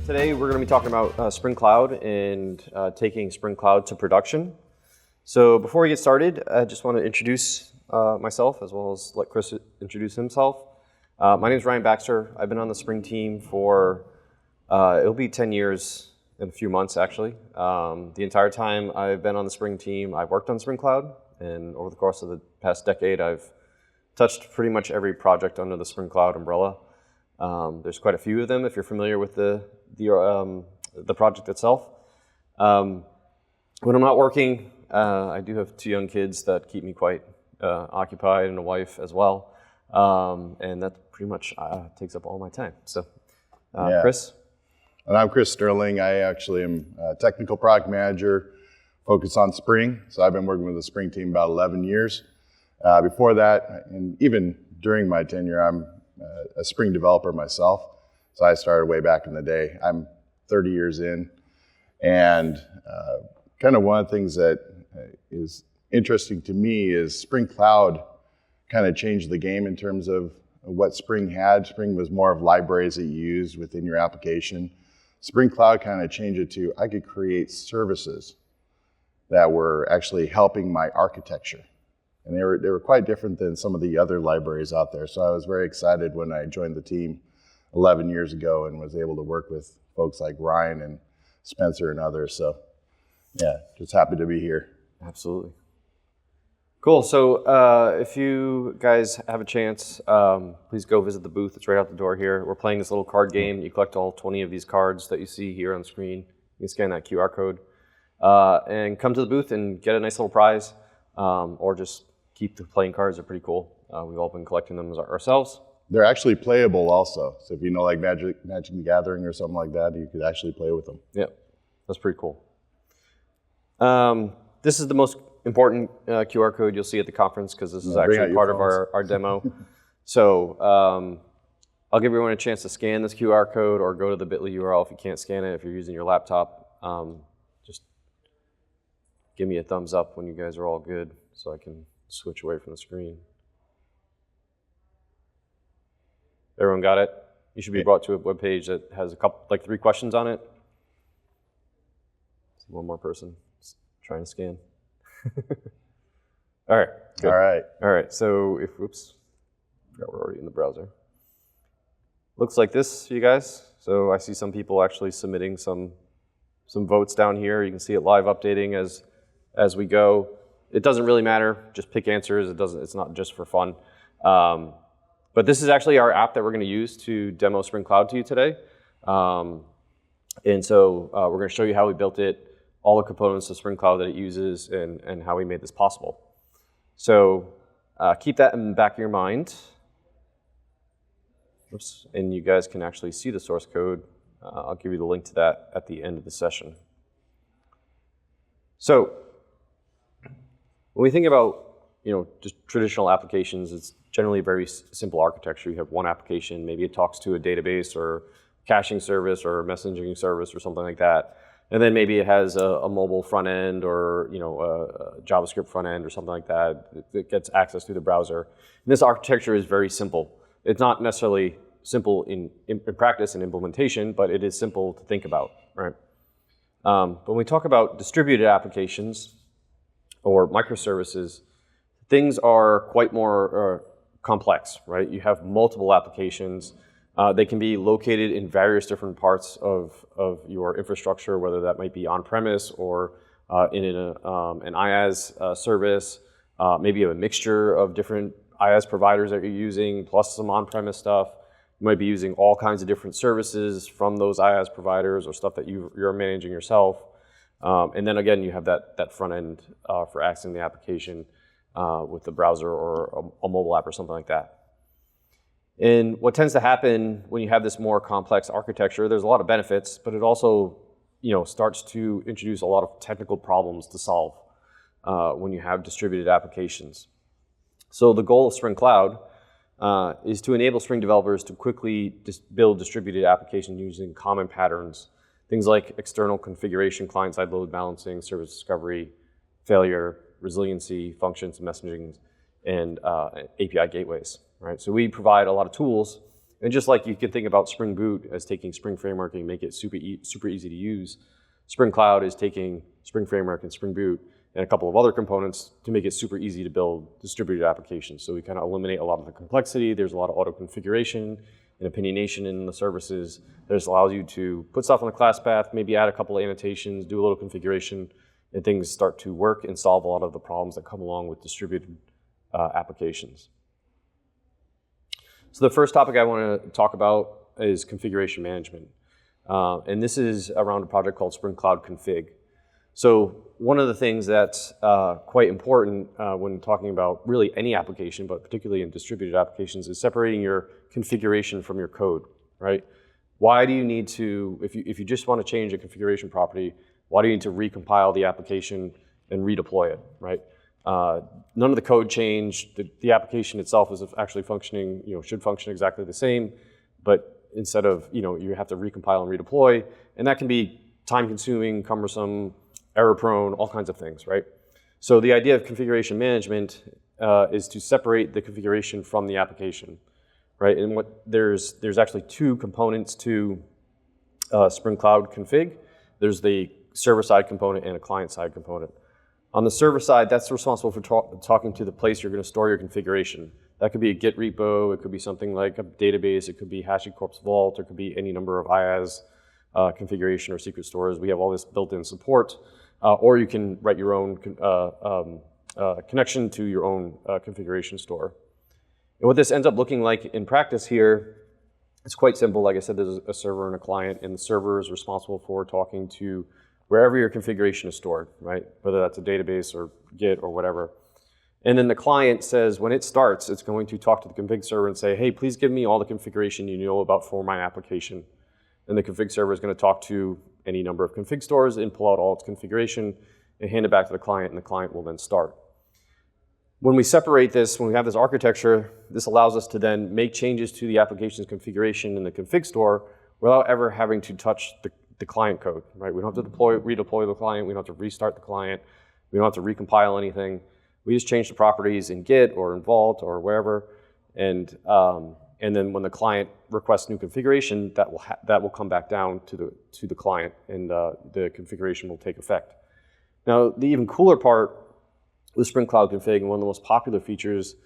Today we're going to be talking about Spring Cloud and taking Spring Cloud to production. So before we get started, I just want to introduce myself as well as let Chris introduce himself. My name is Ryan Baxter. I've been on the Spring team for, it'll be 10 years in a few months actually. The entire time I've been on the Spring team, I've worked on Spring Cloud, and over the course of the past decade, I've touched pretty much every project under the Spring Cloud umbrella. There's quite a few of them if you're familiar with the project itself. When I'm not working, I do have 2 young kids that keep me quite occupied, and a wife as well. And that pretty much takes up all my time. So, Chris? And I'm Chris Sterling. I actually am a technical product manager focused on Spring. So I've been working with the Spring team about 11 years. Before that, and even during my tenure, I'm a Spring developer myself. So I started way back in the day. I'm 30 years in. And kind of one of the things that is interesting to me is Spring Cloud kind of changed the game in terms of what Spring had. Spring was more of libraries that you used within your application. Spring Cloud kind of changed it to, I could create services that were actually helping my architecture. And they were quite different than some of the other libraries out there. So I was very excited when I joined the team 11 years ago and was able to work with folks like Ryan and Spencer and others. So yeah, just happy to be here. Absolutely. Cool. So if you guys have a chance, please go visit the booth. It's right out the door here. We're playing this little card game. You collect all 20 of these cards that you see here on the screen. You can scan that QR code and come to the booth and get a nice little prize, or just keep the playing cards. They're pretty cool. We've all been collecting them ourselves. They're actually playable also. So if you know like Magic the Gathering or something like that, you could actually play with them. Yeah, that's pretty cool. This is the most important QR code you'll see at the conference because this is actually part of our demo. So I'll give everyone a chance to scan this QR code or go to the bit.ly URL if you can't scan it. If you're using your laptop, just give me a thumbs up when you guys are all good so I can switch away from the screen. Everyone got it? You should be brought to a web page that has a couple, like 3 questions on it. One more person trying to scan. All right. Good. All right. So oops, we're already in the browser. Looks like this, you guys. So I see some people actually submitting some votes down here. You can see it live updating as we go. It doesn't really matter. Just pick answers. It's not just for fun. But this is actually our app that we're going to use to demo Spring Cloud to you today. And so we're going to show you how we built it, all the components of Spring Cloud that it uses, and how we made this possible. So keep that in the back of your mind. Oops. And you guys can actually see the source code. I'll give you the link to that at the end of the session. So when we think about just traditional applications, it's generally a very simple architecture. You have one application, maybe it talks to a database or caching service or a messaging service or something like that. And then maybe it has a mobile front end or a JavaScript front end or something like that. It gets access through the browser. And this architecture is very simple. It's not necessarily simple in practice and implementation, but it is simple to think about, right? But when we talk about distributed applications or microservices, things are quite more complex, right? You have multiple applications. They can be located in various different parts of your infrastructure, whether that might be on-premise or in an IaaS service. Maybe you have a mixture of different IaaS providers that you're using, plus some on-premise stuff. You might be using all kinds of different services from those IaaS providers or stuff that you're managing yourself. And then again, you have that front end for accessing the application with the browser or a mobile app or something like that. And what tends to happen when you have this more complex architecture, there's a lot of benefits, but it also starts to introduce a lot of technical problems to solve when you have distributed applications. So the goal of Spring Cloud is to enable Spring developers to quickly build distributed applications using common patterns, things like external configuration, client-side load balancing, service discovery, failure, resiliency, functions, messaging, and API gateways. Right? So we provide a lot of tools And just like you can think about Spring Boot as taking Spring Framework and make it super easy to use, Spring Cloud is taking Spring Framework and Spring Boot and a couple of other components to make it super easy to build distributed applications. So we kind of eliminate a lot of the complexity. There's a lot of auto configuration and opinionation in the services. That just allows you to put stuff on the class path, maybe add a couple of annotations, do a little configuration, and things start to work and solve a lot of the problems that come along with distributed applications. So the first topic I want to talk about is configuration management. And this is around a project called Spring Cloud Config. So one of the things that's quite important when talking about really any application, but particularly in distributed applications, is separating your configuration from your code, right? Why do you need to, if you just want to change a configuration property, why do you need to recompile the application and redeploy it, right? None of the code changed. The application itself is actually functioning, should function exactly the same, but instead of, you have to recompile and redeploy, and that can be time-consuming, cumbersome, error-prone, all kinds of things, right? So the idea of configuration management is to separate the configuration from the application, right? And there's actually two components to Spring Cloud Config. There's the server-side component and a client-side component. On the server side, that's responsible for talking to the place you're going to store your configuration. That could be a Git repo, it could be something like a database, it could be HashiCorp's Vault, or it could be any number of IaaS configuration or secret stores. We have all this built-in support, or you can write your own connection to your own configuration store. And what this ends up looking like in practice here, it's quite simple. Like I said, there's a server and a client, and the server is responsible for talking to wherever your configuration is stored, right? Whether that's a database or Git or whatever. And then the client says when it starts, it's going to talk to the config server and say, hey, please give me all the configuration you know about for my application. And the config server is going to talk to any number of config stores and pull out all its configuration and hand it back to the client, and the client will then start. When we separate this, when we have this architecture, this allows us to then make changes to the application's configuration in the config store without ever having to touch the client code, right? We don't have to redeploy the client. We don't have to restart the client. We don't have to recompile anything. We just change the properties in Git or in Vault or wherever, and then when the client requests new configuration, that will come back down to the client, and the configuration will take effect. Now, the even cooler part with Spring Cloud Config, and one of the most popular features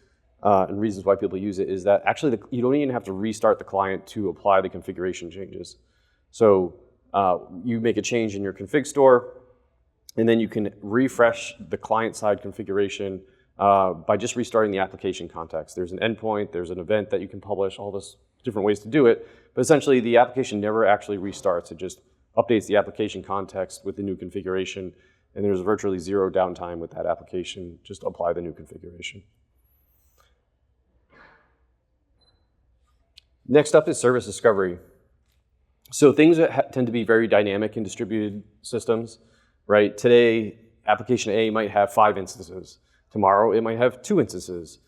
and reasons why people use it, is that actually you don't even have to restart the client to apply the configuration changes. So you make a change in your config store, and then you can refresh the client-side configuration by just restarting the application context. There's an endpoint, there's an event that you can publish, all those different ways to do it, but essentially the application never actually restarts. It just updates the application context with the new configuration, and there's virtually zero downtime with that application. Just apply the new configuration. Next up is service discovery. So things that tend to be very dynamic in distributed systems, right? Today, application A might have 5 instances. Tomorrow, it might have 2 instances.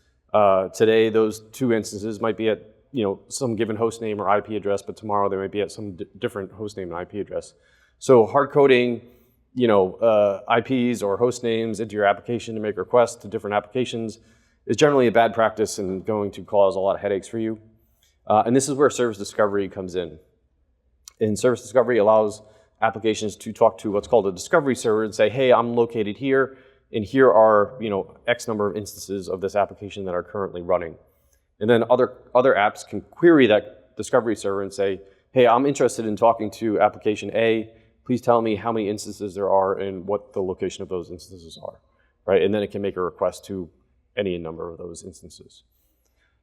Today, those 2 instances might be at some given host name or IP address, but tomorrow they might be at some different host name and IP address. So hard coding, IPs or host names into your application to make requests to different applications is generally a bad practice and going to cause a lot of headaches for you. And this is where service discovery comes in. And service discovery allows applications to talk to what's called a discovery server and say, hey, I'm located here, and here are X number of instances of this application that are currently running. And then other apps can query that discovery server and say, hey, I'm interested in talking to application A. Please tell me how many instances there are and what the location of those instances are, right? And then it can make a request to any number of those instances.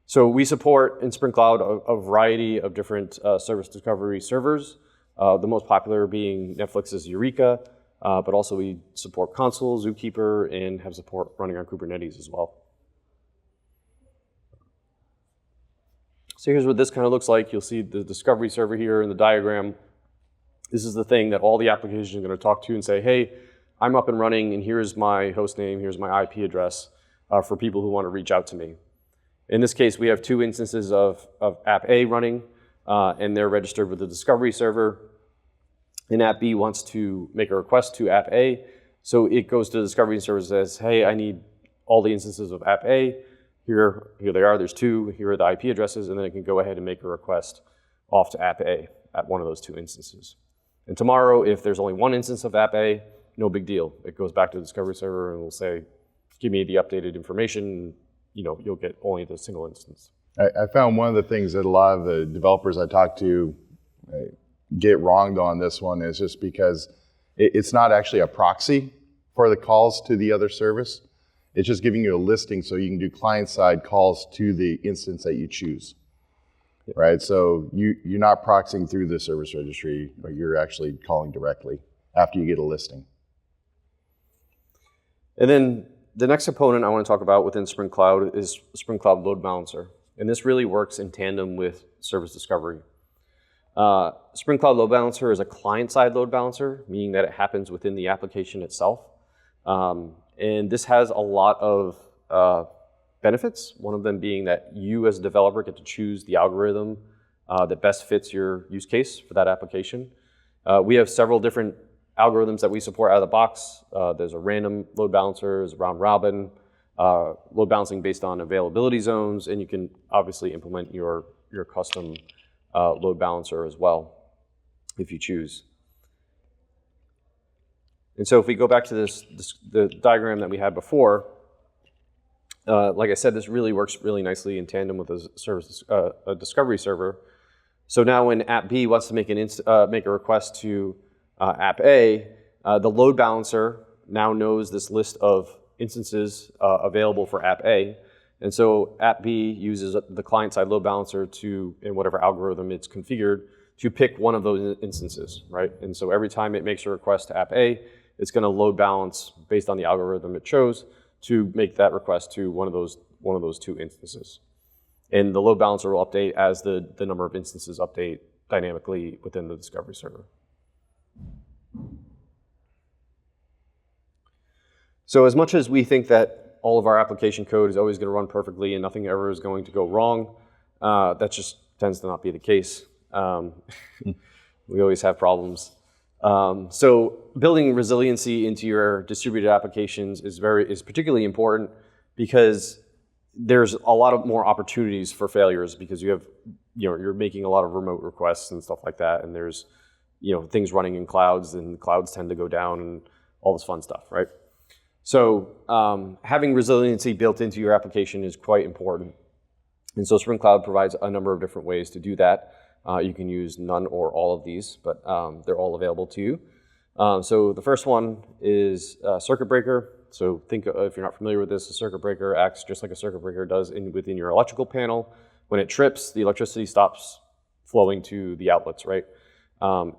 So we support in Spring Cloud a variety of different service discovery servers, the most popular being Netflix's Eureka, but also we support Consul, Zookeeper, and have support running on Kubernetes as well. So here's what this kind of looks like. You'll see the discovery server here in the diagram. This is the thing that all the applications are going to talk to and say, hey, I'm up and running, and here's my host name, here's my IP address for people who want to reach out to me. In this case, we have 2 instances of app A running, and they're registered with the discovery server. And app B wants to make a request to app A. So it goes to the discovery server and says, hey, I need all the instances of app A. here they are, there's two, here are the IP addresses, and then it can go ahead and make a request off to app A at one of those two instances. And tomorrow, if there's only one instance of app A, no big deal. It goes back to the discovery server and will say, give me the updated information, you'll get only the single instance. I found one of the things that a lot of the developers I talk to get wronged on this one is just because it's not actually a proxy for the calls to the other service. It's just giving you a listing so you can do client-side calls to the instance that you choose, right? So you're not proxying through the service registry, but you're actually calling directly after you get a listing. And then the next component I want to talk about within Spring Cloud is Spring Cloud Load Balancer. And this really works in tandem with service discovery. Spring Cloud Load Balancer is a client-side load balancer, meaning that it happens within the application itself. And this has a lot of benefits, one of them being that you as a developer get to choose the algorithm that best fits your use case for that application. We have several different algorithms that we support out of the box. There's a random load balancer, there's round robin, load balancing based on availability zones, and you can obviously implement your custom load balancer as well if you choose. And so if we go back to the diagram that we had before, like I said, this really works really nicely in tandem with a discovery server. So now when app B wants to make a request to app A, the load balancer now knows this list of instances available for app A. And so app B uses the client-side load balancer in whatever algorithm it's configured, to pick one of those instances, right? And so every time it makes a request to app A, it's going to load balance based on the algorithm it chose to make that request to one of those two instances. And the load balancer will update as the number of instances update dynamically within the discovery server. So as much as we think that all of our application code is always going to run perfectly and nothing ever is going to go wrong, that just tends to not be the case. We always have problems. So building resiliency into your distributed applications is particularly important because there's a lot of more opportunities for failures because you're making a lot of remote requests and stuff like that, and there's things running in clouds, and clouds tend to go down and all this fun stuff, right? So having resiliency built into your application is quite important. And so Spring Cloud provides a number of different ways to do that. You can use none or all of these, but they're all available to you. So the first one is circuit breaker. So think if you're not familiar with this, a circuit breaker acts just like a circuit breaker does within your electrical panel. When it trips, the electricity stops flowing to the outlets, right?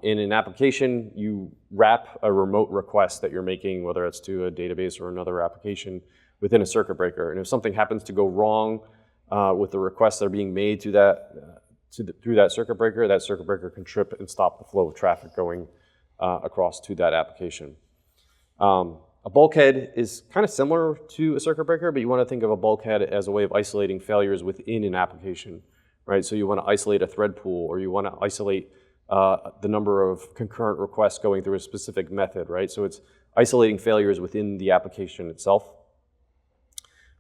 In an application, you wrap a remote request that you're making, whether it's to a database or another application, within a circuit breaker. And if something happens to go wrong with the requests that are being made to through that circuit breaker can trip and stop the flow of traffic going across to that application. A bulkhead is kind of similar to a circuit breaker, but you want to think of a bulkhead as a way of isolating failures within an application, right? So you want to isolate a thread pool, or you want to isolate the number of concurrent requests going through a specific method, right? So it's isolating failures within the application itself.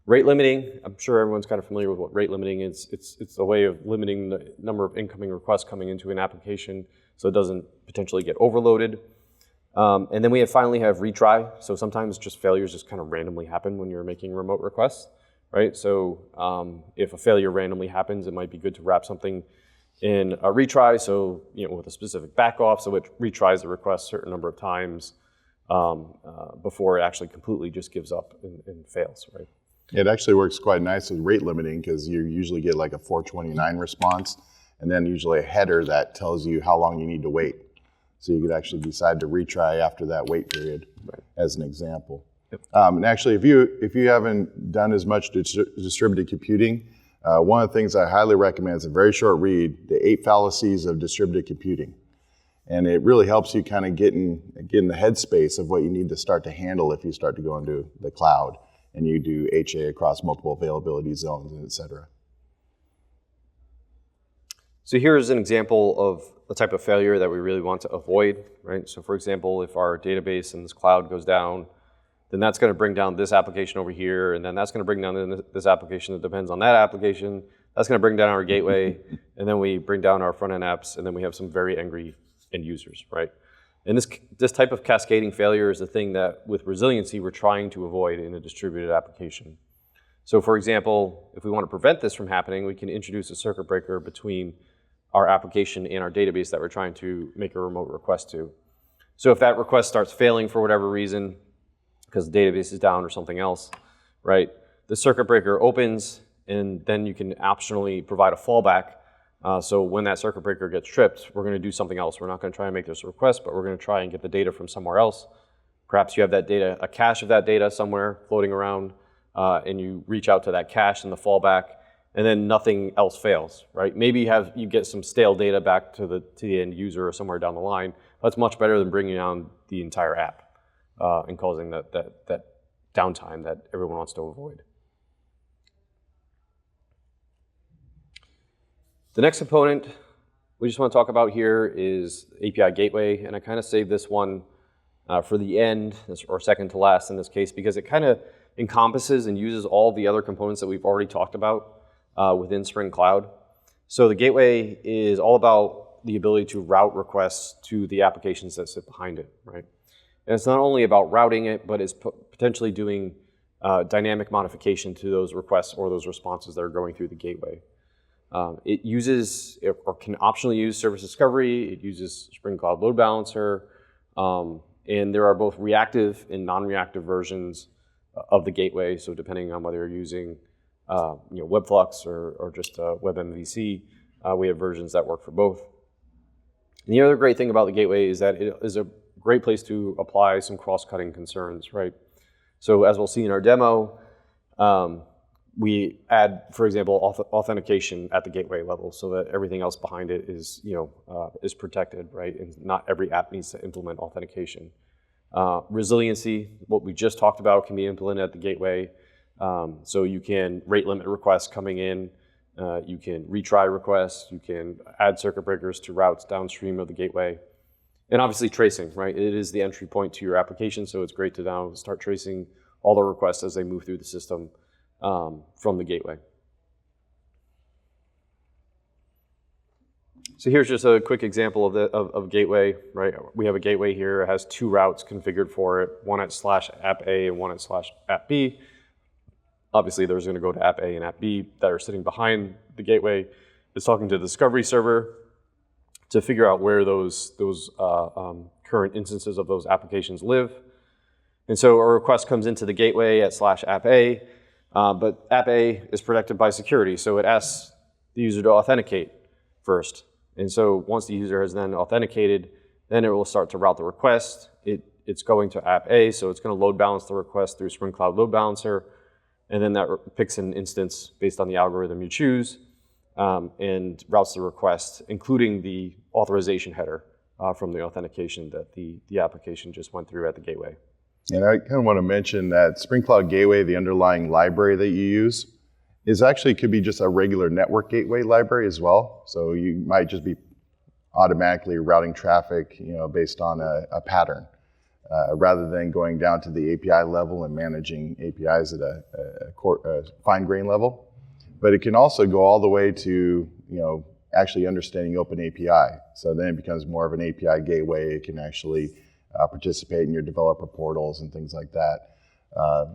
Rate limiting, I'm sure everyone's kind of familiar with what rate limiting is. It's a way of limiting the number of incoming requests coming into an application so it doesn't potentially get overloaded. And then we finally have retry. So sometimes just failures just kind of randomly happen when you're making remote requests, right? So if a failure randomly happens, it might be good to wrap something in a retry, so with a specific backoff, so it retries the request a certain number of times before it actually completely just gives up and fails, right? It actually works quite nice with rate limiting because you usually get like a 429 response and then usually a header that tells you how long you need to wait. So you could actually decide to retry after that wait period, right, as an example. Yep. And actually, if you haven't done as much distributed computing, one of the things I highly recommend is a very short read, The 8 Fallacies of Distributed Computing. And it really helps you kind of get in the headspace of what you need to start to handle if you start to go into the cloud and you do HA across multiple availability zones, et cetera. So here's an example of the type of failure that we really want to avoid, right? So for example, if our database in this cloud goes down, then that's going to bring down this application over here, and then that's going to bring down this application that depends on that application. That's going to bring down our gateway, and then we bring down our front-end apps, and then we have some very angry end users, right? And this type of cascading failure is the thing that, with resiliency, we're trying to avoid in a distributed application. So for example, if we want to prevent this from happening, we can introduce a circuit breaker between our application and our database that we're trying to make a remote request to. So if that request starts failing for whatever reason, because the database is down or something else, right? The circuit breaker opens, and then you can optionally provide a fallback. So when that circuit breaker gets tripped, we're going to do something else. We're not going to try and make this request, but we're going to try and get the data from somewhere else. Perhaps you have that data, a cache of that data somewhere floating around, and you reach out to that cache in the fallback, and then nothing else fails, right? Maybe you get some stale data back to the end user or somewhere down the line. That's much better than bringing down the entire app and causing that downtime that everyone wants to avoid. The next component we just want to talk about here is API gateway, and I kind of saved this one for the end, or second to last in this case, because it kind of encompasses and uses all the other components that we've already talked about within Spring Cloud. So the gateway is all about the ability to route requests to the applications that sit behind it, right? And it's not only about routing it, but it's potentially doing dynamic modification to those requests or those responses that are going through the gateway. It uses, or can optionally use, service discovery. It uses Spring Cloud Load Balancer. And there are both reactive and non-reactive versions of the gateway. So depending on whether you're using Webflux or just WebMVC, we have versions that work for both. And the other great thing about the gateway is that it is a great place to apply some cross-cutting concerns, right? So as we'll see in our demo, we add, for example, authentication at the gateway level so that everything else behind it is, is protected, right? And not every app needs to implement authentication. Resiliency, what we just talked about, can be implemented at the gateway. So you can rate limit requests coming in, you can retry requests, you can add circuit breakers to routes downstream of the gateway. And obviously tracing, right? It is the entry point to your application, so it's great to now start tracing all the requests as they move through the system from the gateway. So here's just a quick example of gateway, right? We have a gateway here. It has two routes configured for it, one at /app A and one at /app B. Obviously, there's going to go to app A and app B that are sitting behind the gateway. It's talking to the discovery server to figure out where those current instances of those applications live. And so a request comes into the gateway at /app A, but app A is protected by security, so it asks the user to authenticate first. And so once the user has then authenticated, then it will start to route the request. It's going to app A, so it's going to load balance the request through Spring Cloud Load Balancer, and then that picks an instance based on the algorithm you choose and routes the request, including the authorization header from the authentication that the application just went through at the gateway. And I kind of want to mention that Spring Cloud Gateway, the underlying library that you use, could be just a regular network gateway library as well. So you might just be automatically routing traffic, based on a pattern, rather than going down to the API level and managing APIs at a fine-grained level. But it can also go all the way to, actually understanding Open API. So then it becomes more of an API gateway. It can actually participate in your developer portals and things like that.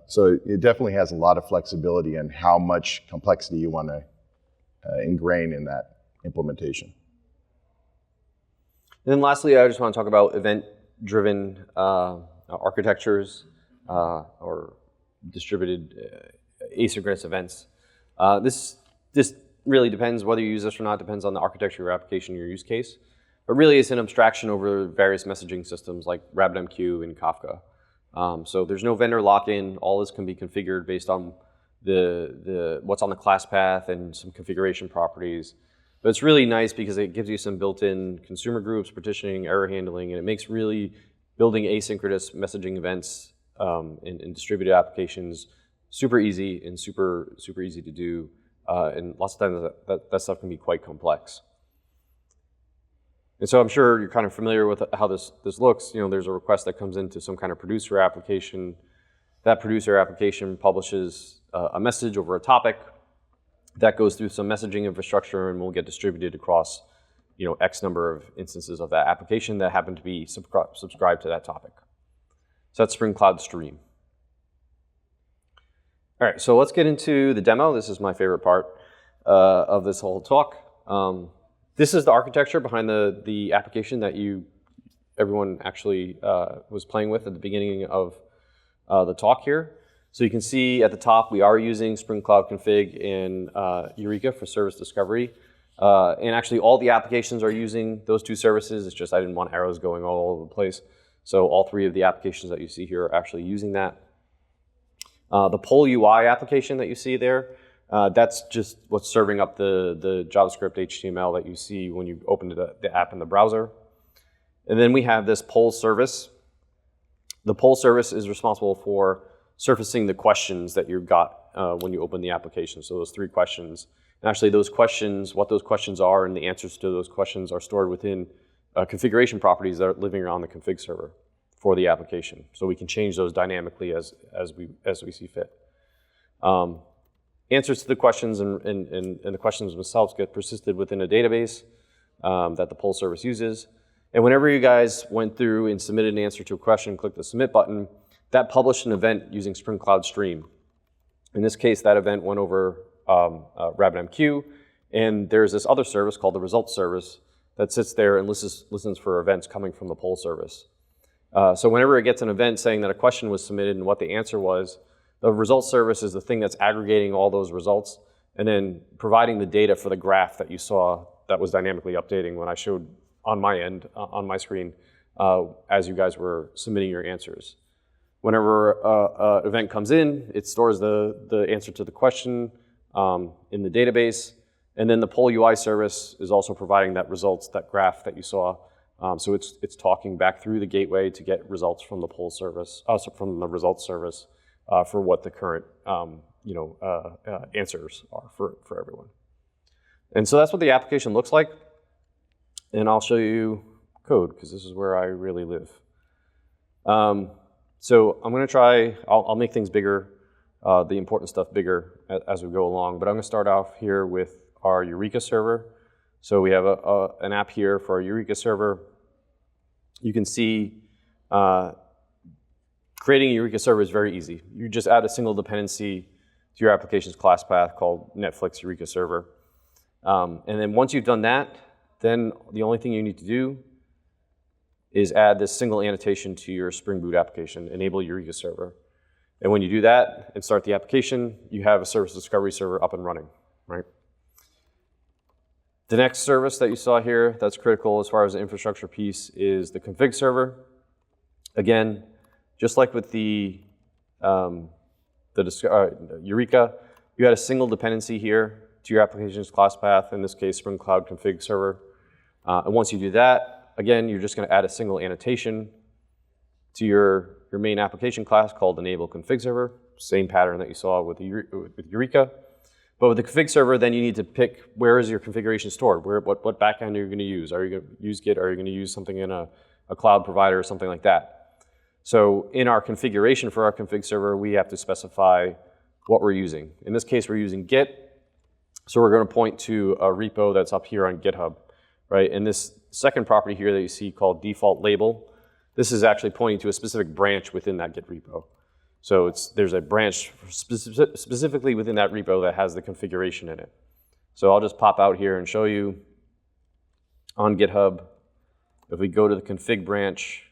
So it definitely has a lot of flexibility in how much complexity you want to ingrain in that implementation. And then lastly, I just want to talk about event-driven architectures or distributed asynchronous events. This really depends whether you use this or not, depends on the architecture of your application, your use case. But really it's an abstraction over various messaging systems like RabbitMQ and Kafka. So there's no vendor lock-in. All this can be configured based on what's on the class path and some configuration properties. But it's really nice because it gives you some built-in consumer groups, partitioning, error handling, and it makes really building asynchronous messaging events in distributed applications super easy and super easy to do. And lots of times that stuff can be quite complex. And so I'm sure you're kind of familiar with how this looks. There's a request that comes into some kind of producer application. That producer application publishes a message over a topic that goes through some messaging infrastructure and will get distributed across X number of instances of that application that happen to be subscribed to that topic. So that's Spring Cloud Stream. All right, so let's get into the demo. This is my favorite part of this whole talk. This is the architecture behind the application that everyone actually was playing with at the beginning of the talk here. So you can see at the top, we are using Spring Cloud Config and Eureka for service discovery. And actually, all the applications are using those two services. It's just I didn't want arrows going all over the place. So all three of the applications that you see here are actually using that. The Poll UI application that you see there, that's just what's serving up the JavaScript HTML that you see when you open the app in the browser. And then we have this poll service. The poll service is responsible for surfacing the questions that you've got when you open the application. So those 3 questions. And actually those questions, what those questions are and the answers to those questions are stored within configuration properties that are living around the config server for the application. So we can change those dynamically as we see fit. Answers to the questions and the questions themselves get persisted within a database that the poll service uses. And whenever you guys went through and submitted an answer to a question, click the submit button, that published an event using Spring Cloud Stream. In this case, that event went over RabbitMQ, and there's this other service called the results service that sits there and listens for events coming from the poll service. So whenever it gets an event saying that a question was submitted and what the answer was, the results service is the thing that's aggregating all those results and then providing the data for the graph that you saw that was dynamically updating when I showed on my end, on my screen, as you guys were submitting your answers. Whenever an event comes in, it stores the answer to the question in the database, and then the Poll UI service is also providing that results, that graph that you saw. So it's talking back through the gateway to get results from the poll service, from the results service for what the current answers are for everyone. And so that's what the application looks like. And I'll show you code because this is where I really live. So I'm going to try, I'll make things bigger, the important stuff bigger as we go along. But I'm going to start off here with our Eureka server. So we have an app here for our Eureka server. You can see creating a Eureka server is very easy. You just add a single dependency to your application's class path called Netflix Eureka server. And then once you've done that, then the only thing you need to do is add this single annotation to your Spring Boot application, enable Eureka server. And when you do that and start the application, you have a service discovery server up and running, right? The next service that you saw here that's critical as far as the infrastructure piece is the config server. Again, just like with the Eureka, you had a single dependency here to your application's class path, in this case, Spring Cloud config server. And once you do that, again, you're just going to add a single annotation to your main application class called enable config server, same pattern that you saw with Eureka. But with the config server, then you need to pick where is your configuration stored, what backend are you going to use? Are you going to use Git? Are you going to use something in a cloud provider or something like that? So in our configuration for our config server, we have to specify what we're using. In this case, we're using Git. So we're going to point to a repo that's up here on GitHub, right? And this second property here that you see called default label, this is actually pointing to a specific branch within that Git repo. So there's a branch specifically within that repo that has the configuration in it. So I'll just pop out here and show you on GitHub. If we go to the config branch,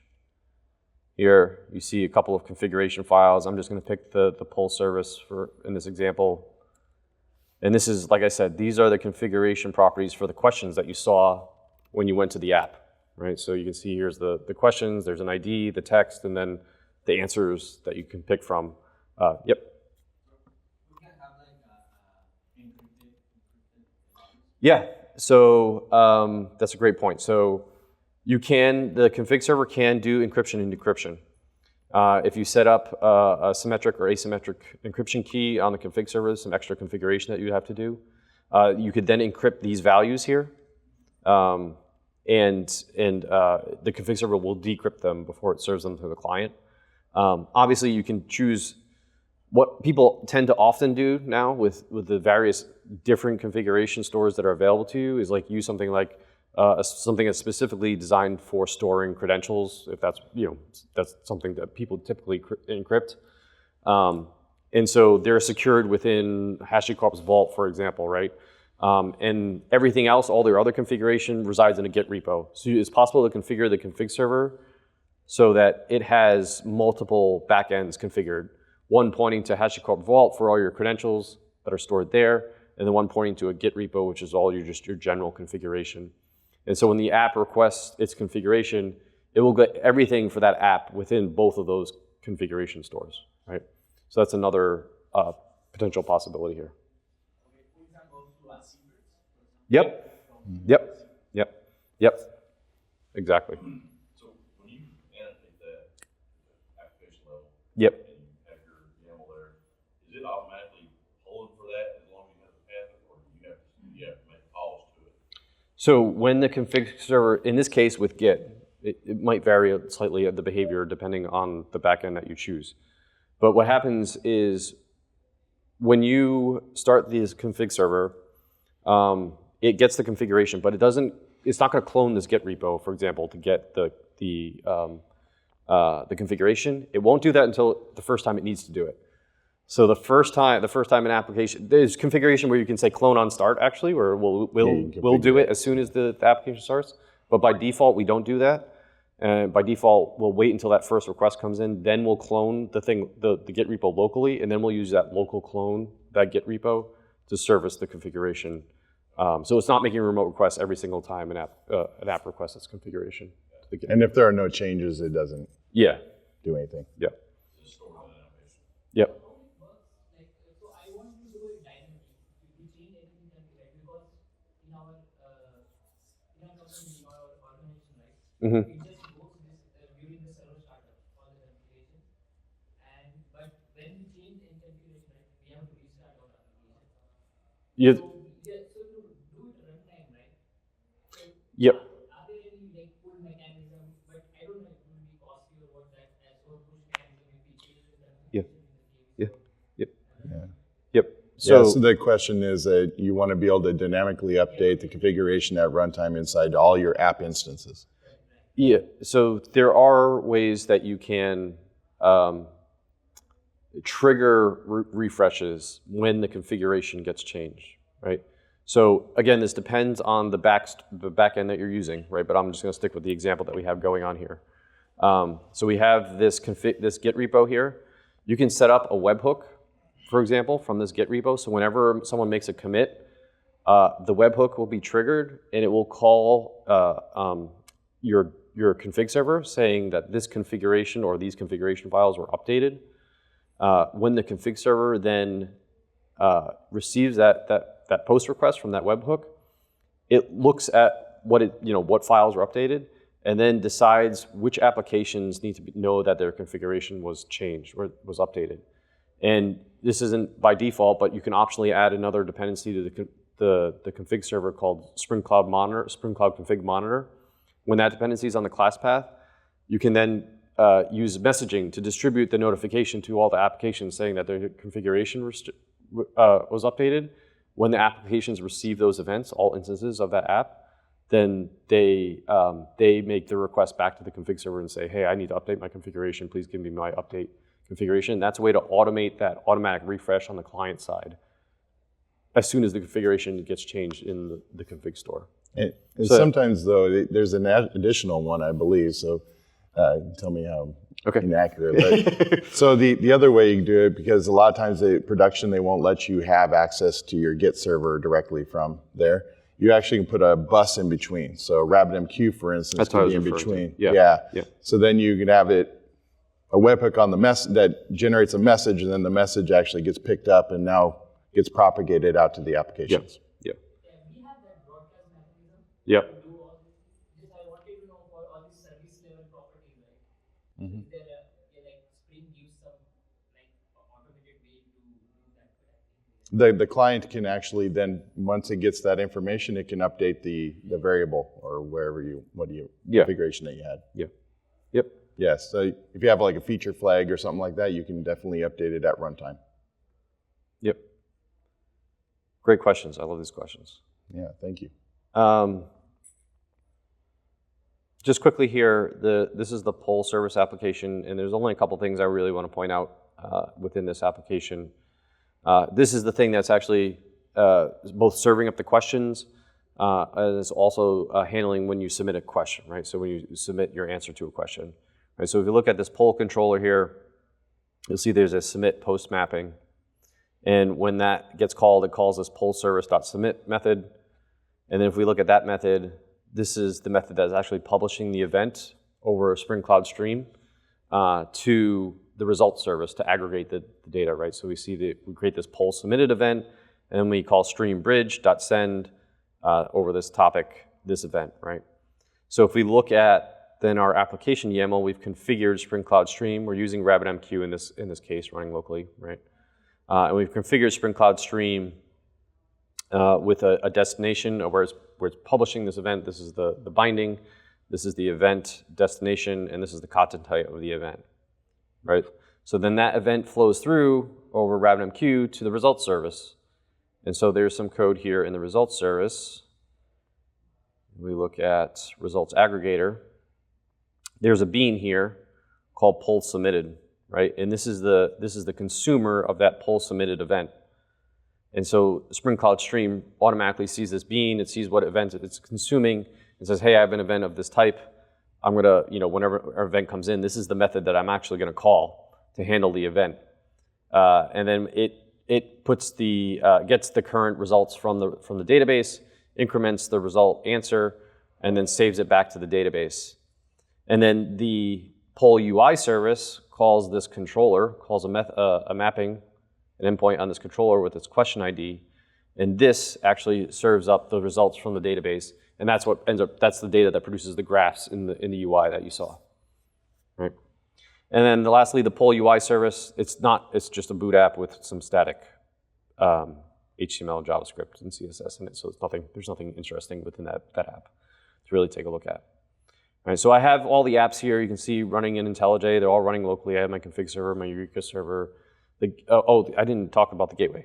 here you see a couple of configuration files. I'm just going to pick the poll service in this example. And this is, like I said, these are the configuration properties for the questions that you saw when you went to the app, right? So you can see here's the questions, there's an ID, the text, and then the answers that you can pick from. Yep. We can have like encrypted. Yeah, so that's a great point. So the config server can do encryption and decryption. If you set up a symmetric or asymmetric encryption key on the config server, some extra configuration that you'd have to do, you could then encrypt these values here, and the config server will decrypt them before it serves them to the client. Obviously, you can choose what people tend to often do now with the various different configuration stores that are available to you is like use something like something that's specifically designed for storing credentials, if that's, that's something that people typically encrypt. And so they're secured within HashiCorp's vault, for example, right? And everything else, all their other configuration resides in a Git repo. So it's possible to configure the config server so that it has multiple backends configured, one pointing to HashiCorp Vault for all your credentials that are stored there, and then one pointing to a Git repo, which is all your general configuration. And so when the app requests its configuration, it will get everything for that app within both of those configuration stores, right? So that's another potential possibility here. Yep. Exactly. So when you annotate that application level, Yep. and you have your YAML there, is it automatically pulling for that as long as you have the path, or do you have to make calls to it? So when the config server, in this case with Git, it might vary slightly the behavior depending on the backend that you choose. But what happens is when you start this config server, it gets the configuration, but it's not going to clone this Git repo, for example, to get the configuration. It won't do that until the first time it needs to do it. So the first time an application, there's configuration where you can say clone on start, actually, where we'll do it as soon as the application starts. But by default, we don't do that. And by default, we'll wait until that first request comes in, then we'll clone the Git repo locally, and then we'll use that local clone, that Git repo, to service the configuration. So it's not making remote requests every single time an app requests its configuration. To the Git. And if there are no changes, it doesn't do anything. Yeah. Yep. Like, so I want to do it dynamically. We change anything can be right because in our company, in our organization, right? Mm-hmm. We just go to this during the server startup, all the configuration. But when we change any configuration, right, we have to restart our application. You, So to do it runtime, right? So yep. are there any like pull mechanism? But I don't know if it will be costly or what that as or push mechanism if we change the configuration. Yep. So the question is that you want to be able to dynamically update the configuration at runtime inside all your app instances. Yeah, so there are ways that you can trigger refreshes when the configuration gets changed, right? So again, this depends on the backend that you're using, right? But I'm just going to stick with the example that we have going on here. So we have this Git repo here. You can set up a webhook, for example, from this Git repo. So whenever someone makes a commit, the webhook will be triggered, and it will call your config server saying that this configuration or these configuration files were updated. When the config server then receives that post request from that webhook, it looks at what files are updated, and then decides which applications need to know that their configuration was changed or was updated. And this isn't by default, but you can optionally add another dependency to the config server called Spring Cloud Config Monitor. When that dependency is on the class path, you can then use messaging to distribute the notification to all the applications saying that their configuration was updated. When the applications receive those events, all instances of that app, then they make the request back to the config server and say, hey, I need to update my configuration. Please give me my update configuration. That's a way to automate that automatic refresh on the client side as soon as the configuration gets changed in the config store. And sometimes, though, there's an additional one, I believe, so tell me how inaccurate. But, so the other way you can do it, because a lot of times production, they won't let you have access to your Git server directly from there. You actually can put a bus in between. So RabbitMQ, for instance, can be in between. Yeah. So then you can have a webhook on the that generates a message, and then the message actually gets picked up and now gets propagated out to the applications. Yep. We have that broadcast mechanism. Yep. To do all this. Just I wanted to know for all these service level properties, right? Is there like Spring gives some like automated way to do that? The client can actually then, once it gets that information, it can update the variable or wherever configuration that you had. Yep. Yes, so if you have like a feature flag or something like that, you can definitely update it at runtime. Great questions. I love these questions. Yeah, thank you. Just quickly here, this is the poll service application, and there's only a couple things I really want to point out within this application. This is the thing that's actually both serving up the questions and it's also handling when you submit a question, right? So when you submit your answer to a question, right? So if you look at this poll controller here, you'll see there's a submit post mapping. And when that gets called, it calls this poll service.submit method. And then if we look at that method, this is the method that's actually publishing the event over a Spring Cloud Stream to the results service to aggregate the data, right? So we see that we create this poll submitted event, and then we call stream bridge.send over this topic, this event, right? So if we look at then our application YAML, we've configured Spring Cloud Stream. We're using RabbitMQ in this case, running locally, right? And we've configured Spring Cloud Stream with a destination of where it's publishing this event. This is the binding, this is the event destination, and this is the content type of the event, right? So then that event flows through over RabbitMQ to the results service. And so there's some code here in the results service. We look at results aggregator. There's a bean here called poll submitted, right? And this is the consumer of that poll submitted event. And so Spring Cloud Stream automatically sees this bean, it sees what event it's consuming, and says, hey, I have an event of this type. I'm gonna, whenever our event comes in, this is the method that I'm actually gonna call to handle the event. And then it puts gets the current results from the database, increments the result answer, and then saves it back to the database. And then the poll UI service calls this controller, calls a mapping, an endpoint on this controller with its question ID, and this actually serves up the results from the database, and that's what that's the data that produces the graphs in the UI that you saw, right? And then lastly, the poll UI service, it's just a boot app with some static HTML, JavaScript, and CSS in it, so there's nothing interesting within that app to really take a look at. All right, so I have all the apps here. You can see running in IntelliJ. They're all running locally. I have my config server, my Eureka server. I didn't talk about the gateway.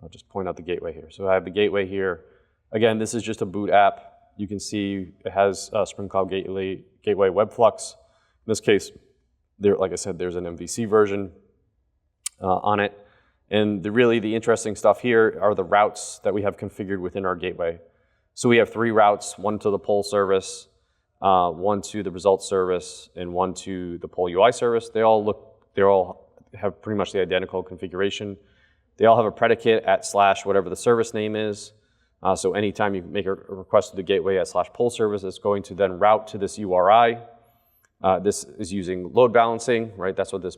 I'll just point out the gateway here. So I have the gateway here. Again, this is just a boot app. You can see it has Spring Cloud Gateway Webflux. In this case, like I said, there's an MVC version on it. And the interesting stuff here are the routes that we have configured within our gateway. So we have 3 routes, one to the poll service, one to the results service, and one to the poll UI service. They all have pretty much the identical configuration. They all have a predicate at / whatever the service name is. So anytime you make a request to the gateway at /poll service, it's going to then route to this URI. This is using load balancing, right? That's what this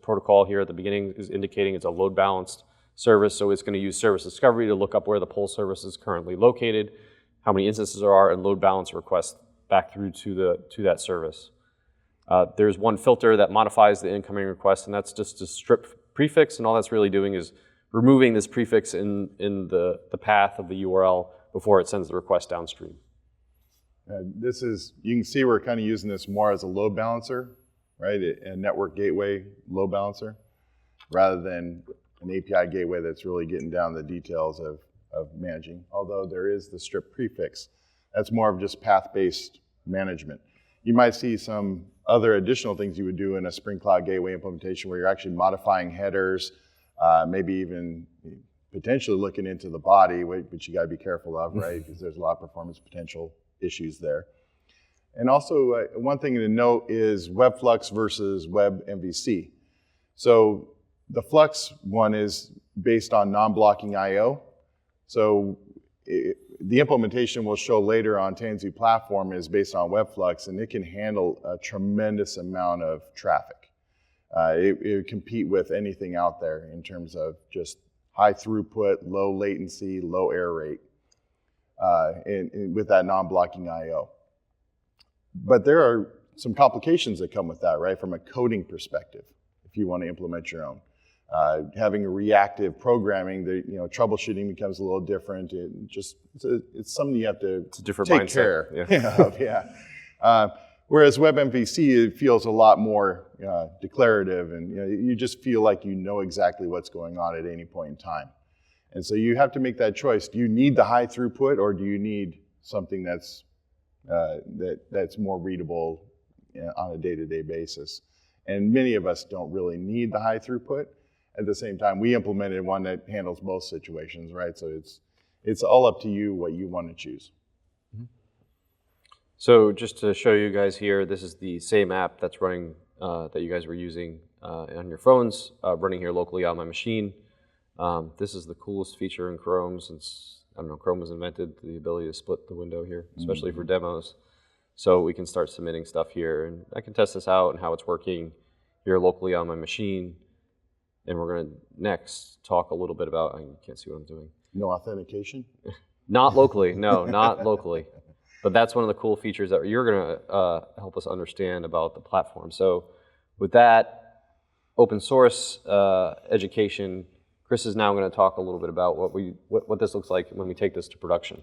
protocol here at the beginning is indicating. It's a load balanced service, so it's going to use service discovery to look up where the poll service is currently located, how many instances there are, and load balance requests back through to that service. There's one filter that modifies the incoming request, and that's just a strip prefix, and all that's really doing is removing this prefix in the path of the URL before it sends the request downstream. You can see we're kind of using this more as a load balancer, right? A network gateway load balancer, rather than an API gateway that's really getting down the details of managing. Although there is the strip prefix, that's more of just path-based management. You might see some other additional things you would do in a Spring Cloud Gateway implementation where you're actually modifying headers, maybe even potentially looking into the body, which you got to be careful of, right? Because there's a lot of performance potential issues there. And also, one thing to note is Webflux versus WebMVC. So the Flux one is based on non-blocking I/O. So the implementation we'll show later on Tanzu Platform is based on Webflux, and it can handle a tremendous amount of traffic. It would compete with anything out there in terms of just high throughput, low latency, low error rate, and with that non-blocking I/O. But there are some complications that come with that, right? From a coding perspective, if you want to implement your own. Having a reactive programming, troubleshooting becomes a little different. It's something you have to take mindset. Care of. Yeah. Whereas WebMVC, it feels a lot more declarative, and you just feel like you know exactly what's going on at any point in time. And so you have to make that choice. Do you need the high throughput, or do you need something that's more readable on a day-to-day basis? And many of us don't really need the high throughput. At the same time, we implemented one that handles most situations, right? So it's all up to you what you want to choose. So just to show you guys here, this is the same app that's running, that you guys were using on your phones, running here locally on my machine. This is the coolest feature in Chrome since, I don't know, Chrome was invented, the ability to split the window here, especially for demos. So we can start submitting stuff here, and I can test this out and how it's working here locally on my machine. And we're going to next talk a little bit about, you can't see what I'm doing. No authentication? Not locally, no, not locally. But that's one of the cool features that you're going to help us understand about the platform. So with that open source education, Chris is now going to talk a little bit about what this looks like when we take this to production.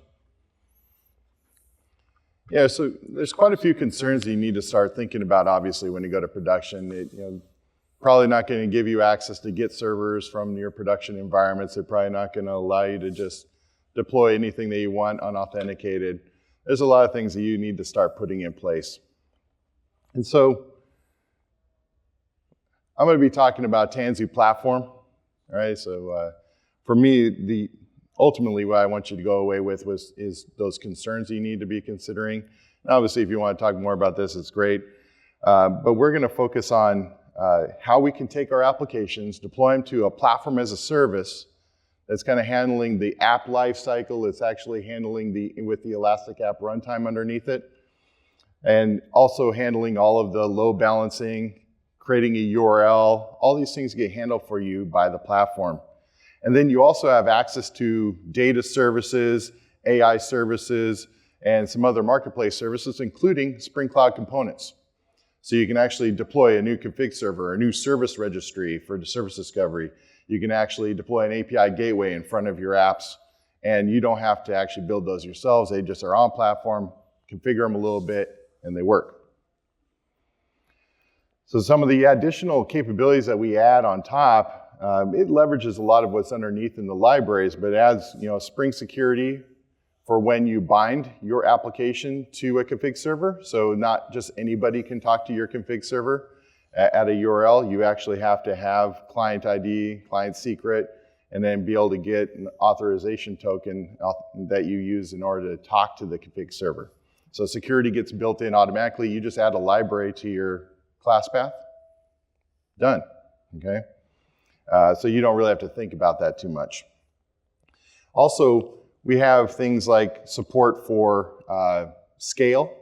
Yeah, so there's quite a few concerns that you need to start thinking about, obviously, when you go to production. Probably not going to give you access to Git servers from your production environments. They're probably not going to allow you to just deploy anything that you want unauthenticated. There's a lot of things that you need to start putting in place. And so I'm going to be talking about Tanzu Platform. All right, so for me, ultimately what I want you to go away with is those concerns you need to be considering. And obviously, if you want to talk more about this, it's great. But we're going to focus on how we can take our applications, deploy them to a platform as a service that's kind of handling the app lifecycle. It's actually handling with the Elastic App Runtime underneath it, and also handling all of the load balancing, creating a URL. All these things get handled for you by the platform. And then you also have access to data services, AI services, and some other marketplace services, including Spring Cloud components. So you can actually deploy a new config server, a new service registry for the service discovery. You can actually deploy an API gateway in front of your apps, and you don't have to actually build those yourselves. They just are on platform, configure them a little bit, and they work. So some of the additional capabilities that we add on top, it leverages a lot of what's underneath in the libraries, but adds Spring security for when you bind your application to a config server. So not just anybody can talk to your config server at a URL. You actually have to have client ID, client secret, and then be able to get an authorization token that you use in order to talk to the config server. So security gets built in automatically. You just add a library to your class path. Done, okay? So you don't really have to think about that too much. Also, we have things like support for scale.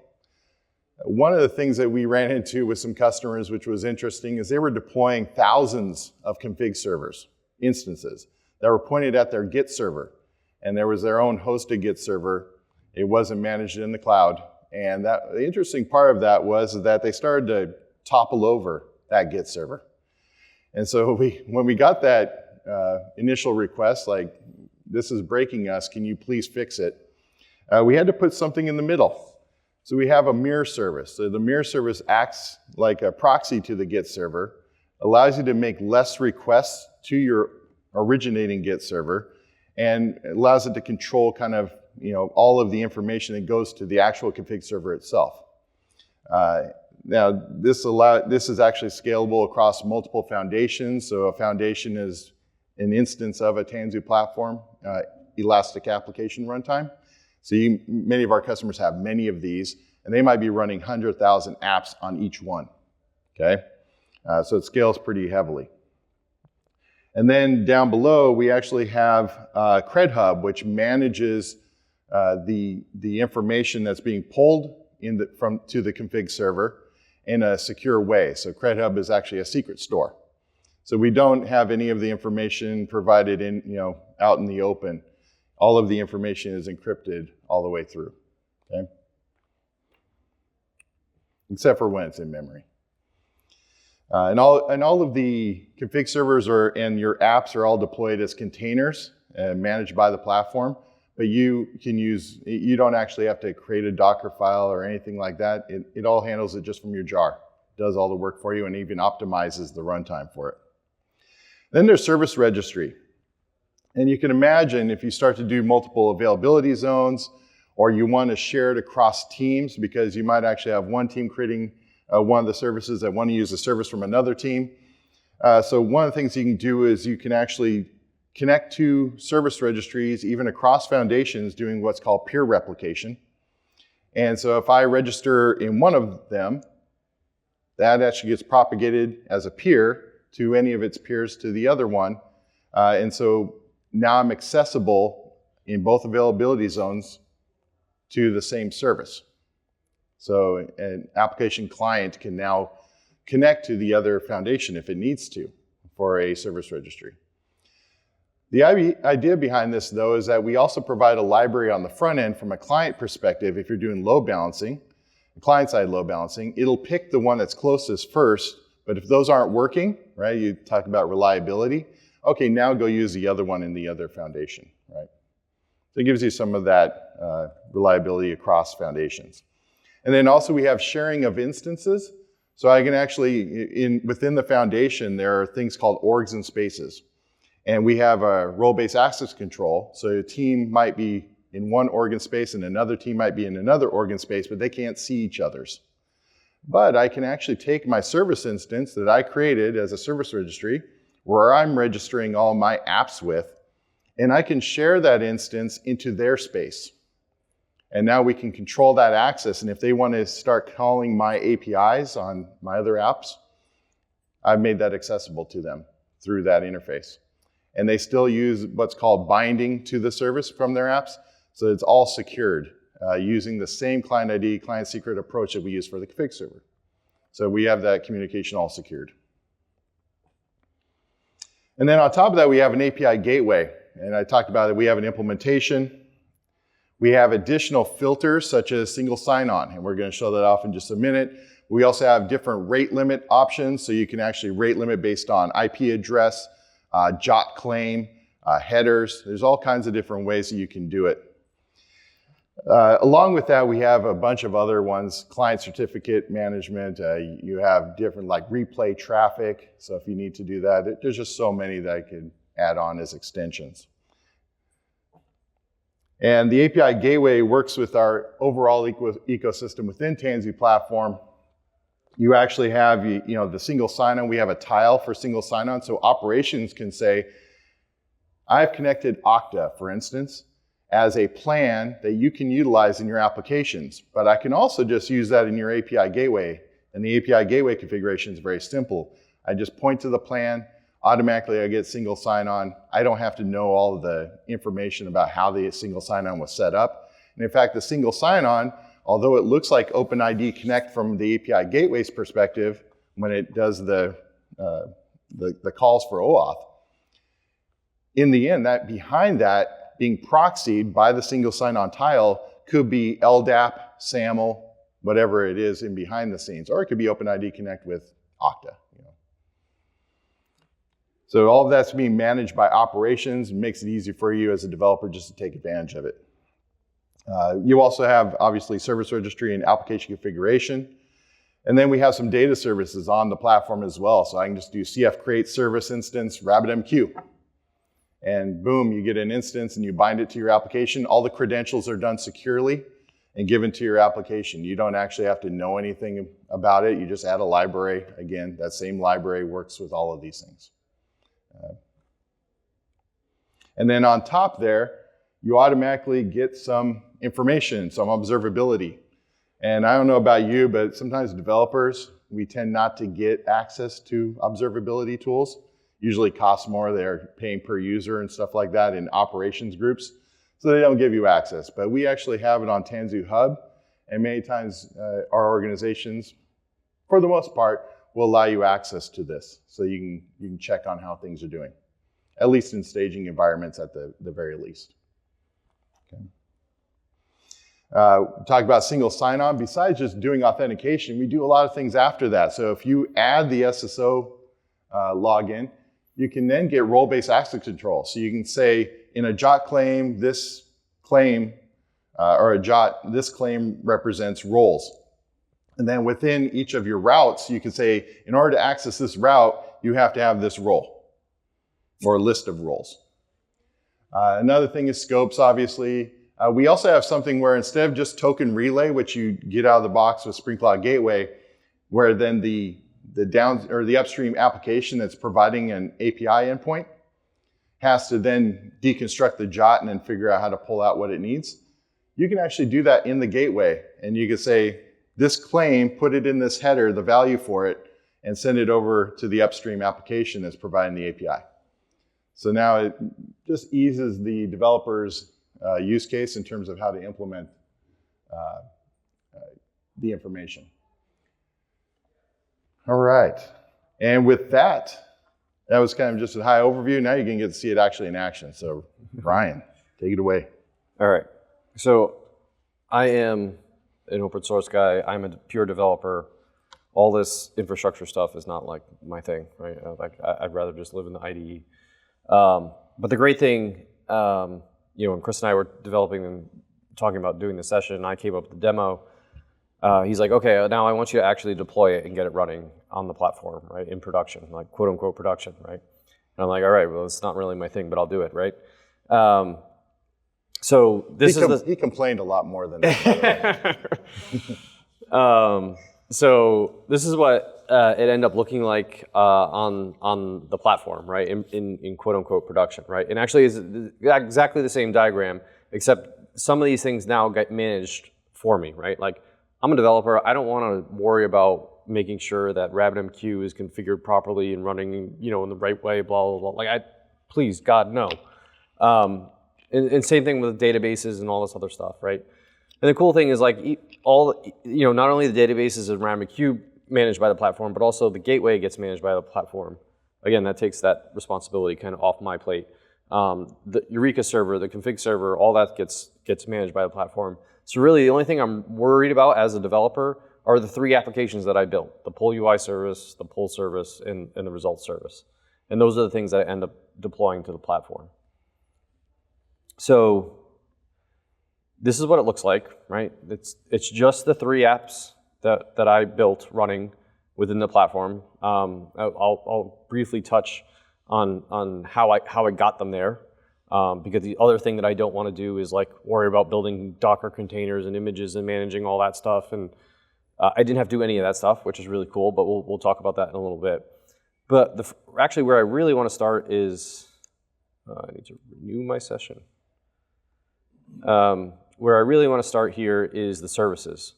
One of the things that we ran into with some customers, which was interesting, is they were deploying thousands of config servers, instances, that were pointed at their Git server. And there was their own hosted Git server. It wasn't managed in the cloud. And the interesting part of that was that they started to topple over that Git server. And so when we got that initial request, like, this is breaking us, can you please fix it? We had to put something in the middle. So we have a mirror service. So the mirror service acts like a proxy to the Git server, allows you to make less requests to your originating Git server, and allows it to control kind of all of the information that goes to the actual config server itself. Now, this is actually scalable across multiple foundations. So a foundation is an instance of a Tanzu platform, Elastic Application Runtime. So many of our customers have many of these, and they might be running 100,000 apps on each one, okay? So it scales pretty heavily. And then down below, we actually have Cred Hub, which manages the information that's being pulled to the config server in a secure way. So Cred Hub is actually a secret store. So we don't have any of the information provided out in the open. All of the information is encrypted all the way through, okay? Except for when it's in memory. And all of the config servers and your apps are all deployed as containers managed by the platform, but you don't actually have to create a Docker file or anything like that. It all handles it just from your jar. It does all the work for you and even optimizes the runtime for it. Then there's service registry. And you can imagine if you start to do multiple availability zones, or you want to share it across teams, because you might actually have one team creating one of the services that want to use a service from another team. So one of the things you can do is you can actually connect to service registries, even across foundations, doing what's called peer replication. And so if I register in one of them, that actually gets propagated as a peer to any of its peers to the other one. And so now I'm accessible in both availability zones to the same service. So an application client can now connect to the other foundation if it needs to for a service registry. The idea behind this, though, is that we also provide a library on the front end from a client perspective. If you're doing load balancing, client-side load balancing, it'll pick the one that's closest first, but if those aren't working, right, you talked about reliability, okay, now go use the other one in the other foundation, right? So it gives you some of that reliability across foundations. And then also we have sharing of instances. So I can actually, within the foundation, there are things called orgs and spaces. And we have a role-based access control. So a team might be in one organ space and another team might be in another organ space, but they can't see each other's. But I can actually take my service instance that I created as a service registry, where I'm registering all my apps with, and I can share that instance into their space. And now we can control that access. And if they want to start calling my APIs on my other apps, I've made that accessible to them through that interface. And they still use what's called binding to the service from their apps. So it's all secured using the same client ID, client secret approach that we use for the config server. So we have that communication all secured. And then on top of that, we have an API gateway. And I talked about it, we have an implementation. We have additional filters such as single sign-on, and we're going to show that off in just a minute. We also have different rate limit options, so you can actually rate limit based on IP address, JOT claim, headers. There's all kinds of different ways that you can do it. Along with that, we have a bunch of other ones, client certificate management. You have different like replay traffic, so if you need to do that, there's just so many that I could add on as extensions. And the API gateway works with our overall ecosystem within Tanzu Platform. You actually have the single sign-on. We have a tile for single sign-on, so operations can say, I've connected Okta, for instance, as a plan that you can utilize in your applications. But I can also just use that in your API gateway. And the API gateway configuration is very simple. I just point to the plan. Automatically I get single sign-on. I don't have to know all of the information about how the single sign-on was set up. And in fact, the single sign-on, although it looks like OpenID Connect from the API gateway's perspective, when it does the calls for OAuth, in the end, that behind that being proxied by the single sign-on tile could be LDAP, SAML, whatever it is in behind the scenes, or it could be OpenID Connect with Okta. So all of that's being managed by operations. It makes it easy for you as a developer just to take advantage of it. You also have, obviously, service registry and application configuration. And then we have some data services on the platform as well. So I can just do CF create service instance, RabbitMQ. And boom, you get an instance and you bind it to your application. All the credentials are done securely and given to your application. You don't actually have to know anything about it. You just add a library. Again, that same library works with all of these things. And then on top there, you automatically get some information, some observability. And I don't know about you, but sometimes developers, we tend not to get access to observability tools. Usually cost more, they're paying per user and stuff like that in operations groups. So they don't give you access. But we actually have it on Tanzu Hub. And many times our organizations, for the most part, will allow you access to this. So you can check on how things are doing, at least in staging environments at the very least. Okay. Talk about single sign-on. Besides just doing authentication, we do a lot of things after that. So if you add the SSO login, you can then get role-based access control. So you can say in a JOT claim, this claim, or a JOT, this claim represents roles. And then within each of your routes, you can say, in order to access this route, you have to have this role or a list of roles. Another thing is scopes, obviously. We also have something where instead of just token relay, which you get out of the box with Spring Cloud Gateway, where then the upstream application that's providing an API endpoint has to then deconstruct the JOT and then figure out how to pull out what it needs. You can actually do that in the gateway, and you can say, this claim, put it in this header, the value for it, and send it over to the upstream application that's providing the API. So now it just eases the developer's use case in terms of how to implement the information. All right, and with that was kind of just a high overview. Now you can get to see it actually in action. So Ryan, take it away. All right, so I am an open source guy. I'm a pure developer. All this infrastructure stuff is not like my thing, right? I'd rather just live in the IDE. But the great thing, when Chris and I were developing and talking about doing the session, I came up with the demo. He's like, okay, now I want you to actually deploy it and get it running on the platform, right, in production, like quote unquote production, right? And I'm like, all right, well, it's not really my thing, but I'll do it, right? So he complained a lot more than that. So this is what it ended up looking like on the platform, right? In quote unquote production, right? And actually, it's exactly the same diagram, except some of these things now get managed for me, right? Like I'm a developer. I don't want to worry about making sure that RabbitMQ is configured properly and running, in the right way. Blah blah blah. Like please God no. And same thing with databases and all this other stuff, right? And the cool thing is like not only the databases and RabbitMQ managed by the platform, but also the gateway gets managed by the platform. Again, that takes that responsibility kind of off my plate. The Eureka server, the config server, all that gets managed by the platform. So really the only thing I'm worried about as a developer are the three applications that I built, the pull UI service, the pull service, and the results service. And those are the things that I end up deploying to the platform. So this is what it looks like, right? It's just the three apps that I built running within the platform. I'll briefly touch on how I got them there, because the other thing that I don't want to do is like worry about building Docker containers and images and managing all that stuff. And I didn't have to do any of that stuff, which is really cool. But we'll talk about that in a little bit. But actually, where I really want to start is I need to renew my session. Where I really want to start here is the services,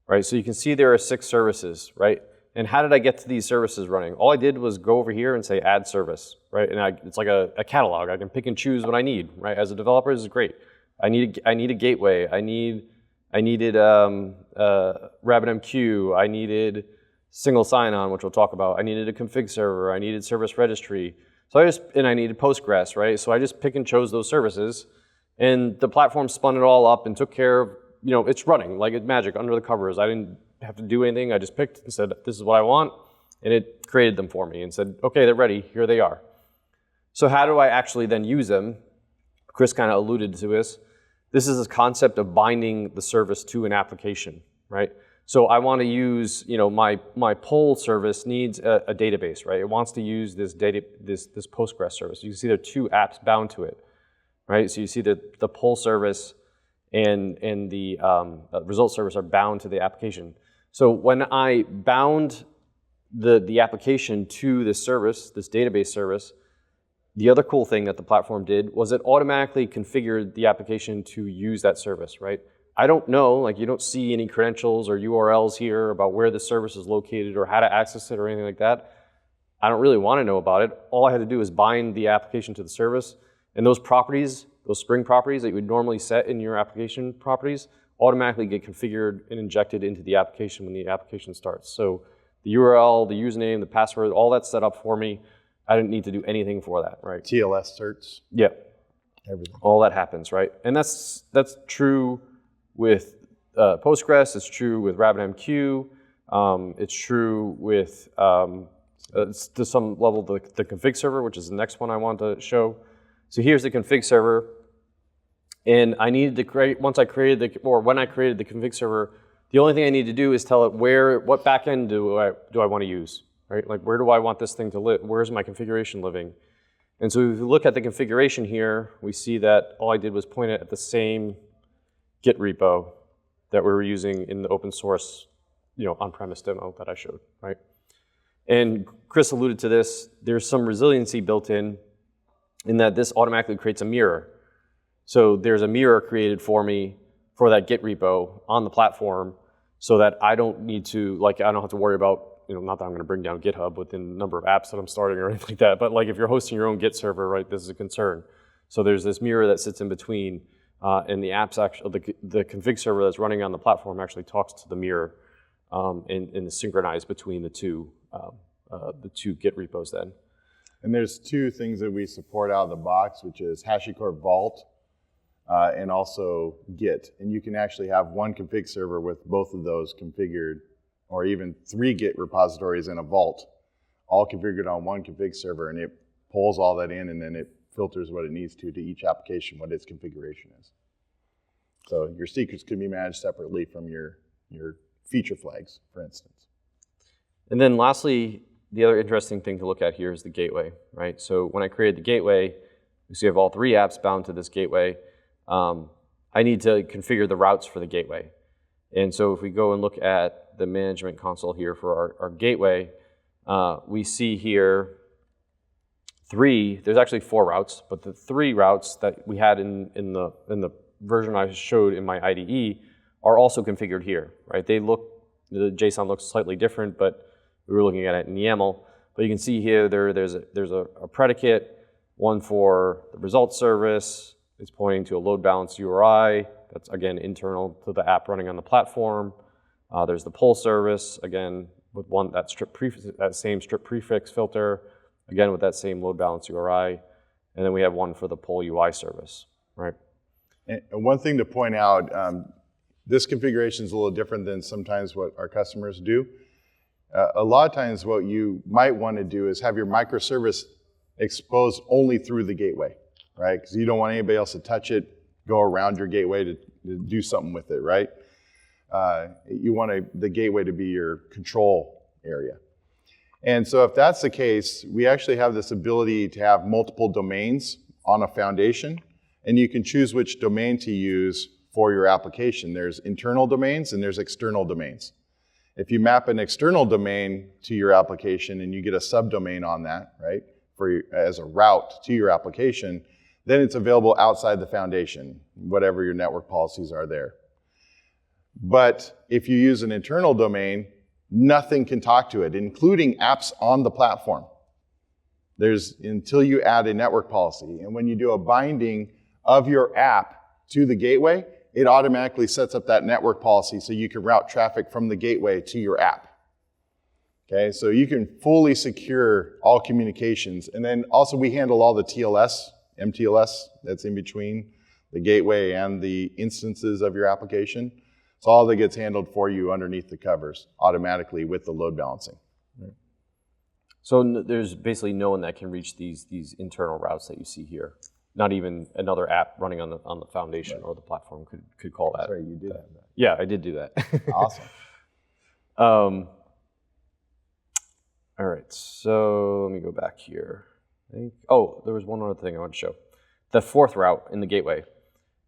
right? So you can see there are 6 services, right? And how did I get to these services running? All I did was go over here and say add service, right? And it's like a catalog. I can pick and choose what I need, right? As a developer, this is great. I need a gateway. I needed RabbitMQ. I needed single sign-on, which we'll talk about. I needed a config server. I needed service registry. And I needed Postgres, right? So I just pick and chose those services. And the platform spun it all up and took care of, it's running like it's magic under the covers. I didn't have to do anything. I just picked and said, this is what I want. And it created them for me and said, okay, they're ready. Here they are. So how do I actually then use them? Chris kind of alluded to this. This is a concept of binding the service to an application, right? So I want to use, my pull service needs a database, right? It wants to use this Postgres service. You can see there are 2 apps bound to it. Right, so you see that the pull service and the result service are bound to the application. So when I bound the application to this service, this database service, the other cool thing that the platform did was it automatically configured the application to use that service, right? I don't know, like you don't see any credentials or URLs here about where the service is located or how to access it or anything like that. I don't really want to know about it. All I had to do is bind the application to the service. And those properties, those Spring properties that you would normally set in your application properties automatically get configured and injected into the application when the application starts. So the URL, the username, the password, all that's set up for me. I didn't need to do anything for that, right? TLS certs. Yeah. Everything. All that happens, right? And that's true with Postgres. It's true with RabbitMQ. It's true with, to some level, the config server, which is the next one I want to show. So here's the config server, and I needed to create, when I created the config server, the only thing I need to do is tell it what backend do I want to use, right? Like where do I want this thing to live? Where's my configuration living? And so if you look at the configuration here, we see that all I did was point it at the same Git repo that we were using in the open source, on-premise demo that I showed, right? And Chris alluded to this. There's some resiliency built in that this automatically creates a mirror. So there's a mirror created for me for that Git repo on the platform so that I don't need to, I don't have to worry about, not that I'm going to bring down GitHub within the number of apps that I'm starting or anything like that, but if you're hosting your own Git server, right, this is a concern. So there's this mirror that sits in between, and the apps actually, the config server that's running on the platform actually talks to the mirror and is synchronized between the two Git repos then. And there's two things that we support out of the box, which is HashiCorp Vault and also Git. And you can actually have one config server with both of those configured, or even 3 Git repositories in a vault, all configured on one config server, and it pulls all that in, and then it filters what it needs to each application, what its configuration is. So your secrets can be managed separately from your feature flags, for instance. And then lastly, the other interesting thing to look at here is the gateway, right? So when I created the gateway, you see I have all 3 apps bound to this gateway. I need to configure the routes for the gateway. And so if we go and look at the management console here for our gateway, we see here there's actually 4 routes, but the 3 routes that we had in the version I showed in my IDE are also configured here, right? The JSON looks slightly different, but we were looking at it in YAML. But you can see here there's a predicate, one for the results service. It's pointing to a load balance URI. That's, again, internal to the app running on the platform. There's the poll service, again, with that same strip prefix filter, again, with that same load balance URI. And then we have one for the poll UI service, right? And one thing to point out, this configuration is a little different than sometimes what our customers do. A lot of times what you might want to do is have your microservice exposed only through the gateway, right? Because you don't want anybody else to touch it, go around your gateway to do something with it, right? You want the gateway to be your control area. And so if that's the case, we actually have this ability to have multiple domains on a foundation, and you can choose which domain to use for your application. There's internal domains and there's external domains. If you map an external domain to your application and you get a subdomain on that, right, as a route to your application, then it's available outside the foundation, whatever your network policies are there. But if you use an internal domain, nothing can talk to it, including apps on the platform. Until you add a network policy. And when you do a binding of your app to the gateway, it automatically sets up that network policy so you can route traffic from the gateway to your app. Okay, so you can fully secure all communications. And then also we handle all the TLS, MTLS that's in between the gateway and the instances of your application. So all that gets handled for you underneath the covers automatically with the load balancing. Right. So there's basically no one that can reach these internal routes that you see here. Not even another app running on the foundation or the platform could call that. Sorry, you did have that. Yeah, I did do that. Awesome. All right, so let me go back here. There was one other thing I want to show. The 4th route in the gateway.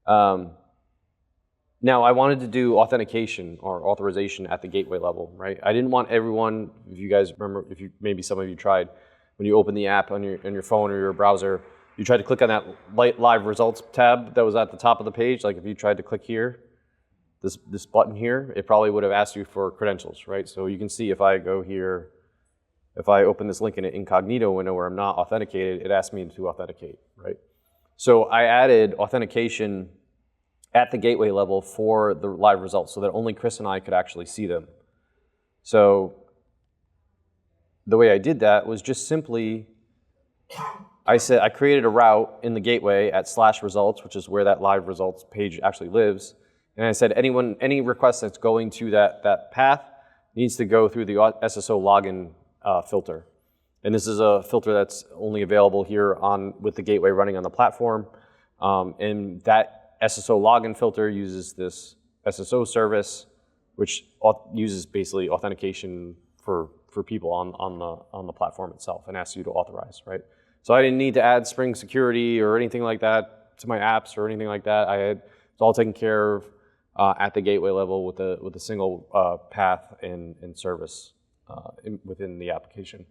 Now, I wanted to do authentication or authorization at the gateway level, right? I didn't want everyone, if you guys remember, maybe some of you tried, when you open the app on your phone or your browser, you tried to click on that live results tab that was at the top of the page. Like if you tried to click here, this button here, it probably would have asked you for credentials, right? So you can see if I go here, if I open this link in an incognito window where I'm not authenticated, it asks me to authenticate, right? So I added authentication at the gateway level for the live results so that only Chris and I could actually see them. So the way I did that was just simply, I created a route in the gateway at /results, which is where that live results page actually lives. And I said any request that's going to that path needs to go through the SSO login filter. And this is a filter that's only available here with the gateway running on the platform. And that SSO login filter uses this SSO service, which uses basically authentication for people on the platform itself and asks you to authorize, right? So I didn't need to add Spring Security or anything like that to my apps or anything like that. It's all taken care of at the gateway level with a single path and service within the application.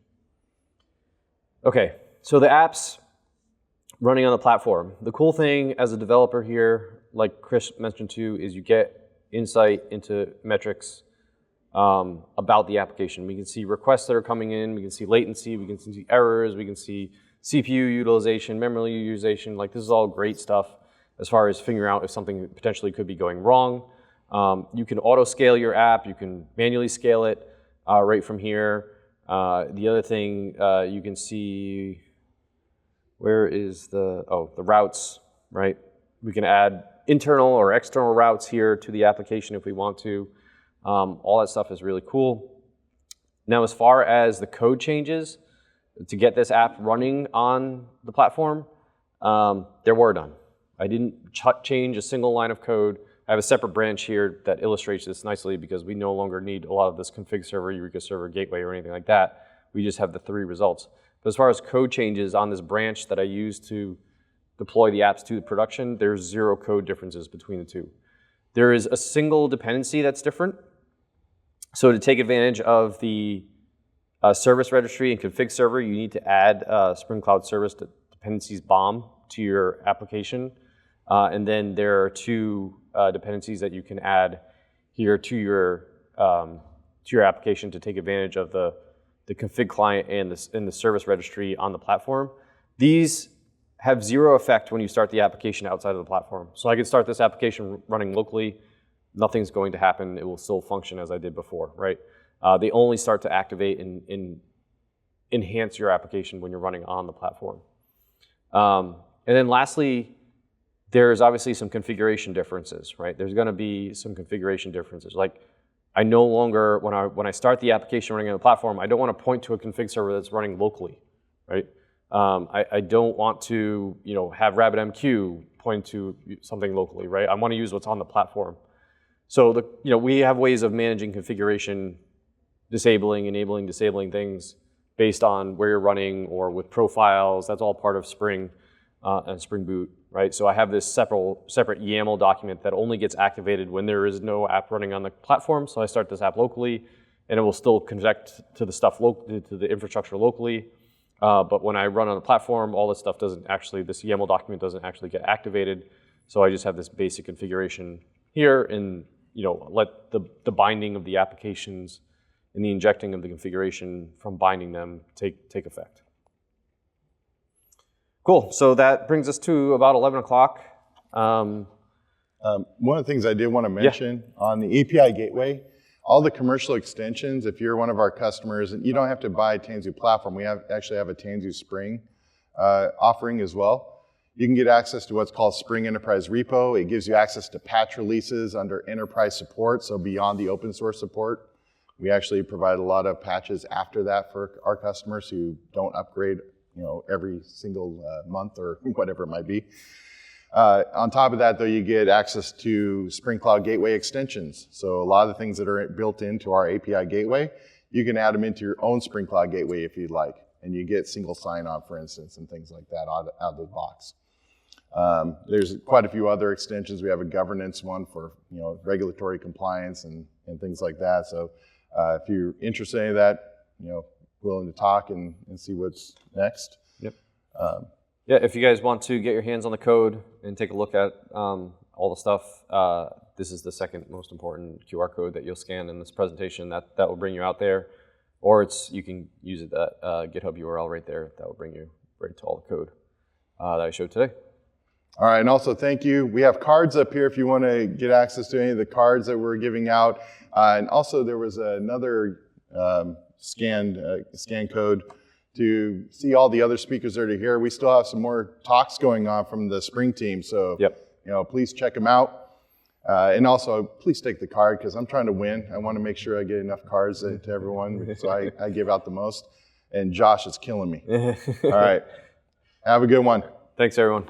Okay, so the apps running on the platform. The cool thing as a developer here, like Chris mentioned too, is you get insight into metrics about the application. We can see requests that are coming in, we can see latency, we can see errors, we can see CPU utilization, memory utilization. Like, this is all great stuff as far as figuring out if something potentially could be going wrong. You can auto scale your app, you can manually scale it right from here. The other thing you can see, where is the routes, right? We can add internal or external routes here to the application if we want to. All that stuff is really cool. Now, as far as the code changes to get this app running on the platform, there were none. I didn't change a single line of code. I have a separate branch here that illustrates this nicely because we no longer need a lot of this config server, Eureka server, gateway, or anything like that. We just have the 3 results. But as far as code changes on this branch that I use to deploy the apps to the production, there's 0 code differences between the 2. There is a single dependency that's different. So to take advantage of the service registry and config server, you need to add Spring Cloud Service Dependencies BOM to your application. And then there are 2 dependencies that you can add here to your application to take advantage of the config client and the service registry on the platform. These have 0 effect when you start the application outside of the platform. So I could start this application running locally. Nothing's going to happen. It will still function as I did before, right? They only start to activate and enhance your application when you're running on the platform. And then lastly, there's obviously some configuration differences, right? There's going to be some configuration differences. Like, I no longer, when I start the application running on the platform, I don't want to point to a config server that's running locally, right? I don't want to, have RabbitMQ point to something locally, right? I want to use what's on the platform. So we have ways of managing configuration, enabling, disabling things based on where you're running or with profiles. That's all part of Spring and Spring Boot, right? So I have this separate YAML document that only gets activated when there is no app running on the platform. So I start this app locally, and it will still connect to the stuff to the infrastructure locally. But when I run on the platform, all this stuff this YAML document doesn't actually get activated. So I just have this basic configuration here, and let the binding of the applications and the injecting of the configuration from binding them take effect. Cool, so that brings us to about 11 o'clock. One of the things I did want to mention on the API gateway, all the commercial extensions, if you're one of our customers, and you don't have to buy Tanzu Platform, we actually have a Tanzu Spring offering as well. You can get access to what's called Spring Enterprise Repo. It gives you access to patch releases under enterprise support, so beyond the open source support. We actually provide a lot of patches after that for our customers who don't upgrade every single month or whatever it might be. On top of that, though, you get access to Spring Cloud Gateway extensions. So a lot of the things that are built into our API gateway, you can add them into your own Spring Cloud Gateway if you'd like. And you get single sign-on, for instance, and things like that out of the box. There's quite a few other extensions. We have a governance one for regulatory compliance and things like that. So if you're interested in any of that, willing to talk and see what's next. Yep. If you guys want to get your hands on the code and take a look at all the stuff, this is the second most important QR code that you'll scan in this presentation. That will bring you out there. Or you can use that GitHub URL right there. That will bring you right to all the code that I showed today. All right, and also thank you. We have cards up here if you want to get access to any of the cards that we're giving out. And also there was another scan code to see all the other speakers that are here. We still have some more talks going on from the Spring team, so please check them out. And also, please take the card because I'm trying to win. I want to make sure I get enough cards to everyone, so I give out the most. And Josh is killing me. All right, have a good one. Thanks, everyone.